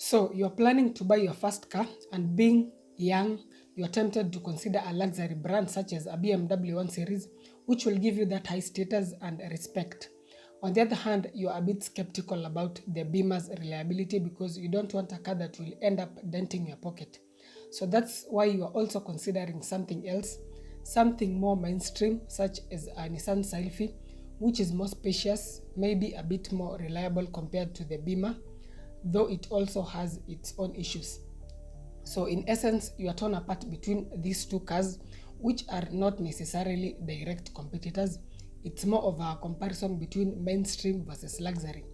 So you're planning to buy your first car, and being young, you're tempted to consider a luxury brand such as a BMW 1 Series, which will give you that high status and respect. On the other hand, you're a bit skeptical about the Beamer's reliability because you don't want a car that will end up denting your pocket. So that's why you are also considering something else, something more mainstream, such as a Nissan Sylphy, which is more spacious, maybe a bit more reliable compared to the Beamer, though it also has its own issues. So, in essence, you are torn apart between these two cars, which are not necessarily direct competitors. It's more of a comparison between mainstream versus luxury.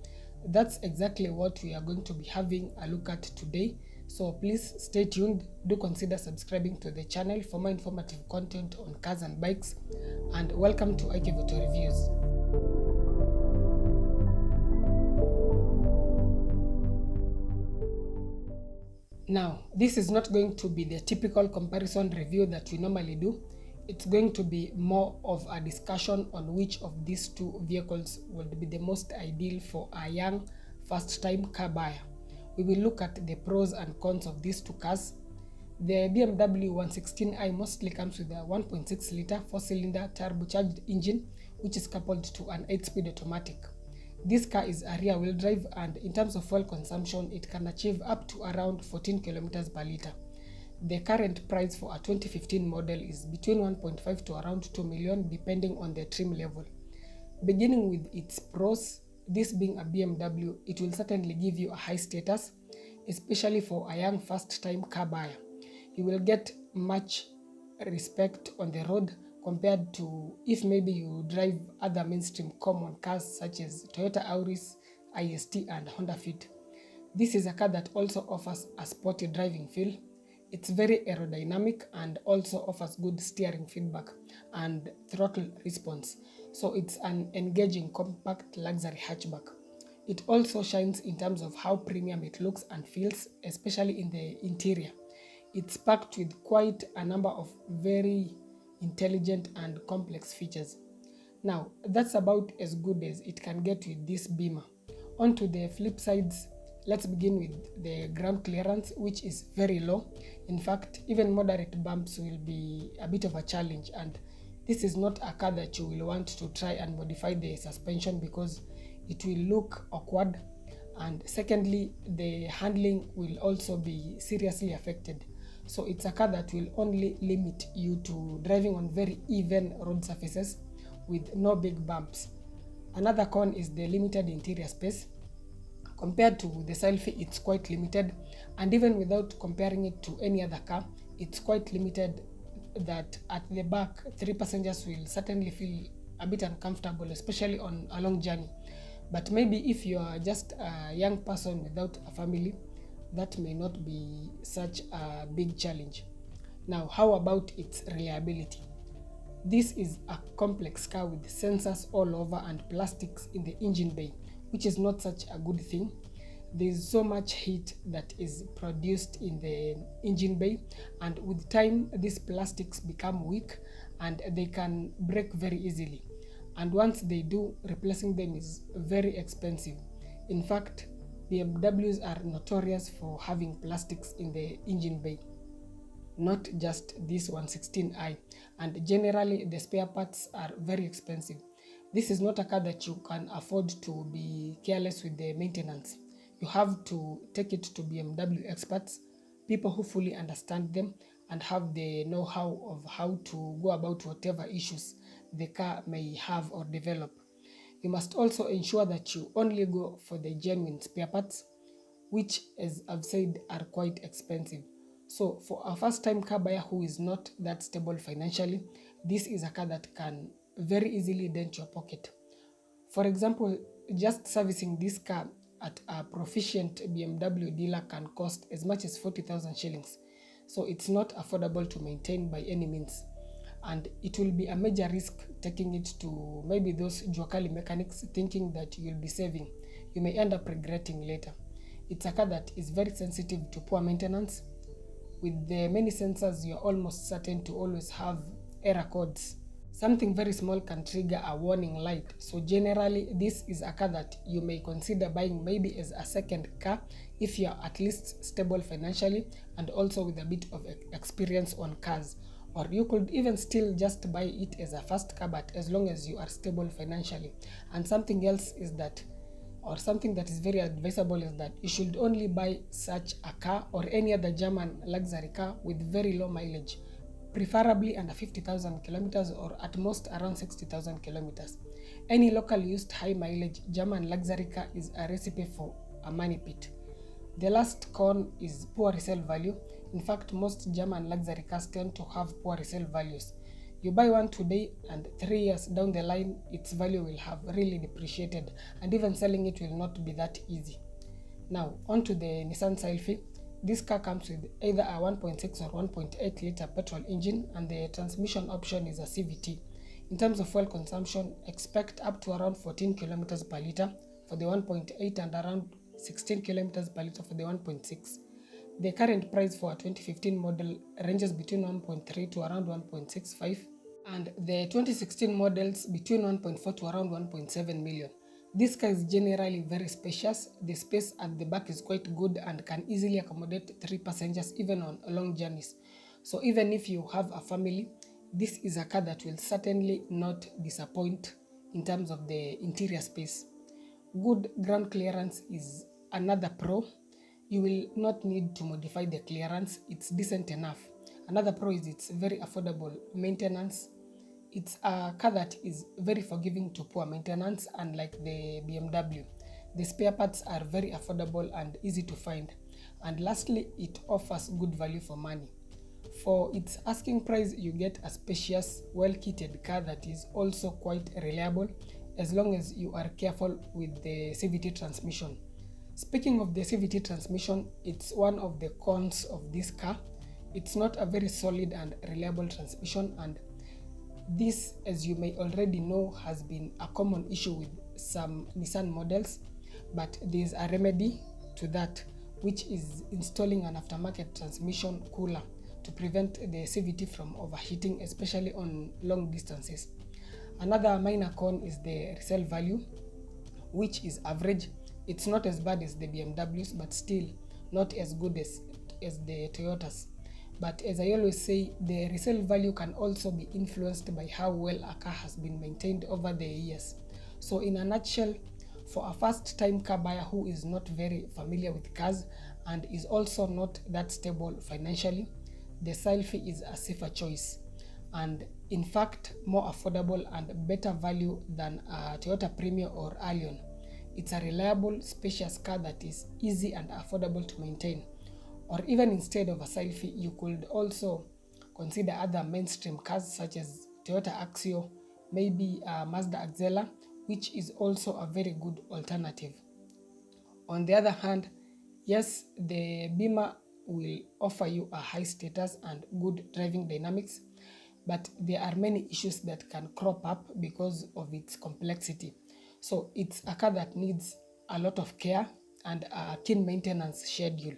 That's exactly what we are going to be having a look at today. So, please stay tuned. Do consider subscribing to the channel for more informative content on cars and bikes. And welcome to Ikevoto Reviews. Now, this is not going to be the typical comparison review that we normally do. It's going to be more of a discussion on which of these two vehicles would be the most ideal for a young first-time car buyer. We will look at the pros and cons of these two cars. The BMW 116i mostly comes with a 1.6-liter 4-cylinder turbocharged engine, which is coupled to an 8-speed automatic. This car is a rear-wheel drive, and in terms of fuel consumption, it can achieve up to around 14 kilometers per liter. The current price for a 2015 model is between 1.5 to around 2 million depending on the trim level. Beginning with its pros, this being a BMW, it will certainly give you a high status, especially for a young first-time car buyer. You will get much respect on the road compared to if maybe you drive other mainstream common cars such as Toyota Auris, IST and Honda Fit. This is a car that also offers a sporty driving feel. It's very aerodynamic and also offers good steering feedback and throttle response. So it's an engaging compact luxury hatchback. It also shines in terms of how premium it looks and feels, especially in the interior. It's packed with quite a number of very intelligent and complex features. Now, that's about as good as it can get with this Beamer. On to the flip sides, let's begin with the ground clearance, which is very low. In fact, even moderate bumps will be a bit of a challenge, and this is not a car that you will want to try and modify the suspension because it will look awkward. And secondly, the handling will also be seriously affected. So it's a car that will only limit you to driving on very even road surfaces with no big bumps. Another con is the limited interior space. Compared to the Sylphy, it's quite limited, and even without comparing it to any other car, it's quite limited that at the back, 3 passengers will certainly feel a bit uncomfortable, especially on a long journey. But maybe if you are just a young person without a family, that may not be such a big challenge. Now, how about its reliability? This is a complex car with sensors all over and plastics in the engine bay, which is not such a good thing. There is so much heat that is produced in the engine bay, and with time, these plastics become weak and they can break very easily. And once they do, replacing them is very expensive. In fact, BMWs are notorious for having plastics in the engine bay, not just this 116i, and generally the spare parts are very expensive. This is not a car that you can afford to be careless with the maintenance. You have to take it to BMW experts, people who fully understand them and have the know-how of how to go about whatever issues the car may have or develop. You must also ensure that you only go for the genuine spare parts, which, as I've said, are quite expensive. So, for a first time car buyer who is not that stable financially, this is a car that can very easily dent your pocket. For example, just servicing this car at a proficient BMW dealer can cost as much as 40,000 shillings. So, it's not affordable to maintain by any means, and it will be a major risk taking it to maybe those Juakali mechanics thinking that you'll be saving. You may end up regretting later. It's a car that is very sensitive to poor maintenance. With the many sensors, you're almost certain to always have error codes Something very small can trigger a warning light. So generally, this is a car that you may consider buying maybe as a second car if you are at least stable financially and also with a bit of experience on cars. Or you could even still just buy it as a first car, but as long as you are stable financially. And something else is that, or something that is very advisable, is that you should only buy such a car or any other German luxury car with very low mileage, preferably under 50,000 kilometers or at most around 60,000 kilometers. Any local used high mileage German luxury car is a recipe for a money pit. The last con is poor resale value. In fact, most German luxury cars tend to have poor resale values. You buy one today and 3 years down the line, its value will have really depreciated, and even selling it will not be that easy. Now, on to the Nissan Sylphy. This car comes with either a 1.6 or 1.8 liter petrol engine, and the transmission option is a CVT. In terms of fuel consumption, expect up to around 14 kilometers per liter for the 1.8 and around 16 kilometers per liter for the 1.6. The current price for a 2015 model ranges between 1.3 to around 1.65, and the 2016 models between 1.4 to around 1.7 million. This car is generally very spacious. The space at the back is quite good and can easily accommodate 3 passengers even on long journeys. So even if you have a family, this is a car that will certainly not disappoint in terms of the interior space. Good ground clearance is another pro. You will not need to modify the clearance, it's decent enough. Another pro is its very affordable maintenance. It's a car that is very forgiving to poor maintenance, unlike the BMW. The spare parts are very affordable and easy to find. And lastly, it offers good value for money. For its asking price, you get a spacious, well-kitted car that is also quite reliable, as long as you are careful with the CVT transmission. Speaking of the CVT transmission, it's one of the cons of this car. It's not a very solid and reliable transmission, and this, as you may already know, has been a common issue with some Nissan models, but there is a remedy to that, which is installing an aftermarket transmission cooler to prevent the CVT from overheating, especially on long distances. Another minor con is the resale value, which is average. It's not as bad as the BMWs, but still not as good as the Toyotas. But as I always say, the resale value can also be influenced by how well a car has been maintained over the years. So in a nutshell, for a first-time car buyer who is not very familiar with cars and is also not that stable financially, the Sylphy is a safer choice, and in fact more affordable and better value than a Toyota Premio or Allion. It's a reliable, spacious car that is easy and affordable to maintain. Or even instead of a Sylphy, you could also consider other mainstream cars such as Toyota Axio, maybe Mazda Axela, which is also a very good alternative. On the other hand, yes, the Beamer will offer you a high status and good driving dynamics, but there are many issues that can crop up because of its complexity. So it's a car that needs a lot of care and a keen maintenance schedule.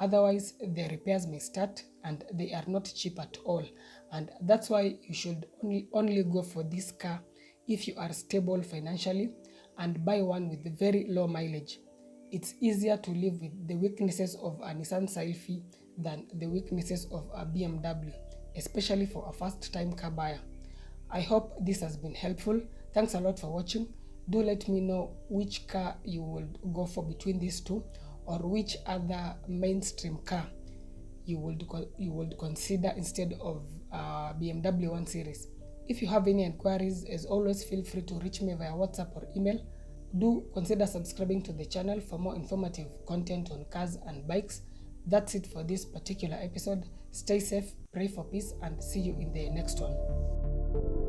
Otherwise, the repairs may start and they are not cheap at all. And that's why you should only go for this car if you are stable financially and buy one with very low mileage. It's easier to live with the weaknesses of a Nissan Sylphy than the weaknesses of a BMW, especially for a first-time car buyer. I hope this has been helpful. Thanks a lot for watching. Do let me know which car you would go for between these two, or which other mainstream car you would consider instead of BMW 1 Series. If you have any inquiries, as always, feel free to reach me via WhatsApp or email. Do consider subscribing to the channel for more informative content on cars and bikes. That's it for this particular episode. Stay safe, pray for peace, and see you in the next one.